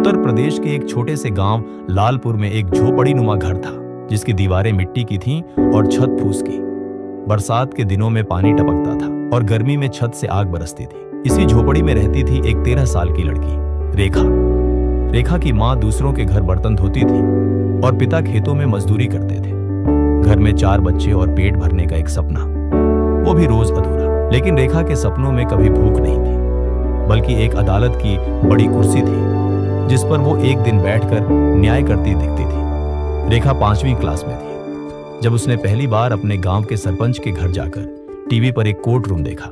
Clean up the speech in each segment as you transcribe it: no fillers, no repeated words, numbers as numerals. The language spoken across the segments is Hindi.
उत्तर प्रदेश के एक छोटे से गांव लालपुर में एक झोपड़ीनुमा घर था, जिसकी दीवारें मिट्टी की थीं और छत फूस की। बरसात के दिनों में पानी टपकता था और गर्मी में छत से आग बरसती थी। इसी झोपड़ी में रहती थी एक 13 साल की लड़की, रेखा। रेखा की माँ दूसरों के घर बर्तन धोती थी और पिता खेतों में मजदूरी करते थे। घर में 4 बच्चे और पेट भरने का एक सपना, वो भी रोज अधूरा। लेकिन रेखा के सपनों में कभी भूख नहीं थी, बल्कि एक अदालत की बड़ी कुर्सी थी, जिस पर वो एक दिन बैठकर न्याय करती दिखती थी। रेखा 5वीं क्लास में थी जब उसने पहली बार अपने गांव के सरपंच के घर जाकर टीवी पर एक कोर्ट रूम देखा।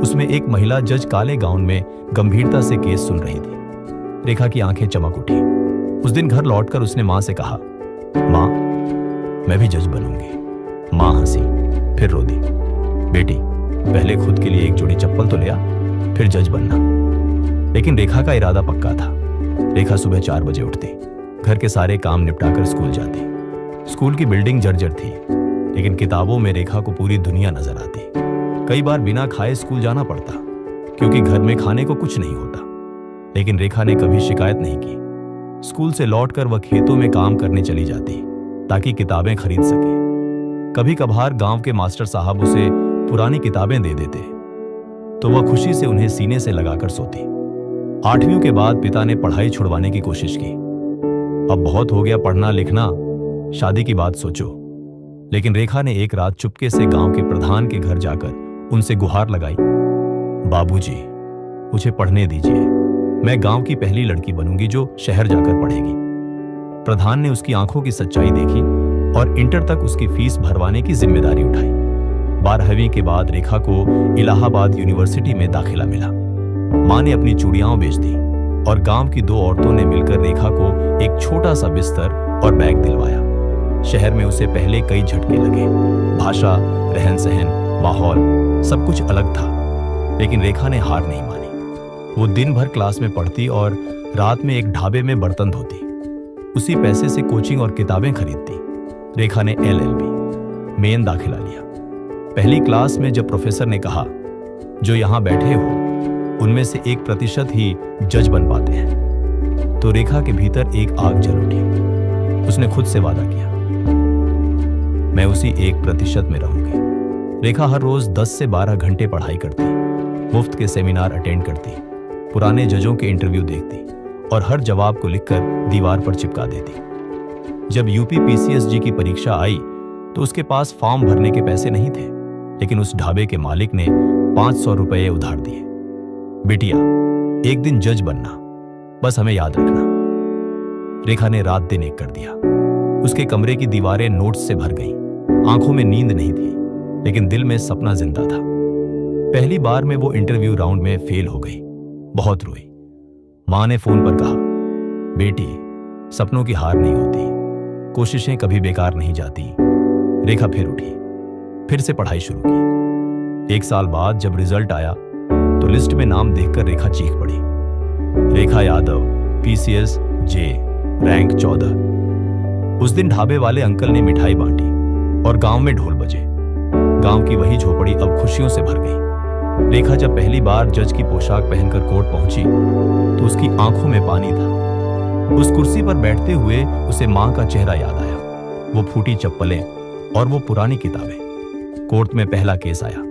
उसमें एक महिला जज काले गाउन में गंभीरता से केस सुन रही थी। रेखा की आंखें चमक उठी। उस दिन घर लौटकर उसने माँ से कहा, माँ, मैं भी जज बनूंगी। माँ हंसी, फिर रो दी। बेटी, पहले खुद के लिए एक जोड़ी चप्पल तो ले आ, फिर जज बनना। लेकिन रेखा का इरादा पक्का था। रेखा सुबह 4 बजे उठती, घर के सारे काम निपटाकर स्कूल जाती। स्कूल की बिल्डिंग जर्जर थी, लेकिन किताबों में रेखा को पूरी दुनिया नजर आती। कई बार बिना खाए स्कूल जाना पड़ता, क्योंकि घर में खाने को कुछ नहीं होता। लेकिन रेखा ने कभी शिकायत नहीं की। स्कूल से लौटकर वह खेतों में काम करने चली जाती, ताकि किताबें खरीद सके। कभी कभार गांव के मास्टर साहब उसे पुरानी किताबें दे देते, तो वह खुशी से उन्हें सीने से लगाकर सोती। 8वीं के बाद पिता ने पढ़ाई छुड़वाने की कोशिश की। अब बहुत हो गया पढ़ना लिखना, शादी की बात सोचो। लेकिन रेखा ने एक रात चुपके से गांव के प्रधान के घर जाकर उनसे गुहार लगाई, बाबूजी, मुझे पढ़ने दीजिए। मैं गांव की पहली लड़की बनूंगी जो शहर जाकर पढ़ेगी। प्रधान ने उसकी आंखों की सच्चाई देखी और इंटर तक उसकी फीस भरवाने की जिम्मेदारी उठाई। 12वीं के बाद रेखा को इलाहाबाद यूनिवर्सिटी में दाखिला मिला। मां ने अपनी चूड़ियां बेच दी और गांव की 2 औरतों ने मिलकर रेखा को एक छोटा सा बिस्तर और बैग दिलवाया। शहर में उसे पहले कई झटके लगे। भाषा, रहन सहन, माहौल सब कुछ अलग था। लेकिन रेखा ने हार नहीं मानी। वो दिन भर क्लास में पढ़ती और रात में एक ढाबे में बर्तन धोती। उसी पैसे से कोचिंग और किताबें खरीदती। रेखा ने LLB मेन दाखिला लिया। पहली क्लास में जब प्रोफेसर ने कहा, जो यहां बैठे हो उनमें से 1% ही जज बन पाते हैं, तो रेखा के भीतर एक आग जल उठी। उसने खुद से वादा किया, मैं उसी 1% में रहूंगी। रेखा हर रोज 10 से 12 घंटे पढ़ाई करती, मुफ्त के सेमिनार अटेंड करती, पुराने जजों के इंटरव्यू देखती और हर जवाब को लिखकर दीवार पर चिपका देती। जब यूपी PCSG की परीक्षा आई तो उसके पास फॉर्म भरने के पैसे नहीं थे, लेकिन उस ढाबे के मालिक ने 500 रुपये उधार दिए। बिटिया, एक दिन जज बनना, बस हमें याद रखना। रेखा ने रात दिन एक कर दिया। उसके कमरे की दीवारें नोट्स से भर गईं। आंखों में नींद नहीं थी, लेकिन दिल में सपना जिंदा था। पहली बार में वो इंटरव्यू राउंड में फेल हो गई। बहुत रोई। मां ने फोन पर कहा, बेटी, सपनों की हार नहीं होती, कोशिशें कभी बेकार नहीं जाती। रेखा फिर उठी, फिर से पढ़ाई शुरू की। 1 साल बाद जब रिजल्ट आया तो लिस्ट में नाम देखकर रेखा चीख पड़ी, रेखा यादव, PCS J, रैंक 14। उस दिन ढाबे वाले अंकल ने मिठाई बांटी और गांव में ढोल बजे। गांव की वही झोपड़ी अब खुशियों से भर गई। रेखा जब पहली बार जज की पोशाक पहनकर कोर्ट पहुंची तो उसकी आंखों में पानी था। उस कुर्सी पर बैठते हुए उसे मां का चेहरा याद आया, वो फूटी चप्पलें और वो पुरानी किताबें। कोर्ट में पहला केस आया,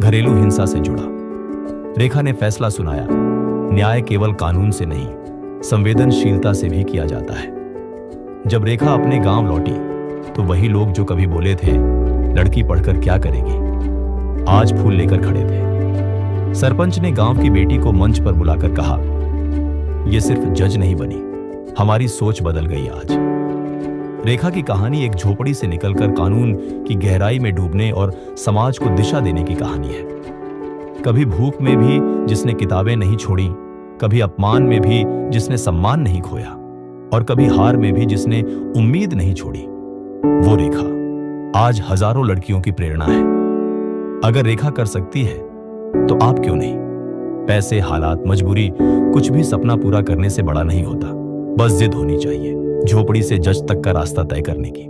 घरेलू हिंसा से जुड़ा। रेखा ने फैसला सुनाया, न्याय केवल कानून से नहीं, संवेदनशीलता से भी किया जाता है। जब रेखा अपने गांव लौटी तो वही लोग जो कभी बोले थे, लड़की पढ़कर क्या करेगी, आज फूल लेकर खड़े थे। सरपंच ने गांव की बेटी को मंच पर बुलाकर कहा, यह सिर्फ जज नहीं बनी, हमारी सोच बदल गई आज। रेखा की कहानी एक झोपड़ी से निकलकर कानून की गहराई में डूबने और समाज को दिशा देने की कहानी है। कभी भूख में भी जिसने किताबें नहीं छोड़ी, कभी अपमान में भी जिसने सम्मान नहीं खोया, और कभी हार में भी जिसने उम्मीद नहीं छोड़ी। वो रेखा आज हजारों लड़कियों की प्रेरणा है। अगर रेखा कर सकती है तो आप क्यों नहीं? पैसे, हालात, मजबूरी, कुछ भी सपना पूरा करने से बड़ा नहीं होता। बस जिद होनी चाहिए, झोपड़ी से जज तक का रास्ता तय करने की।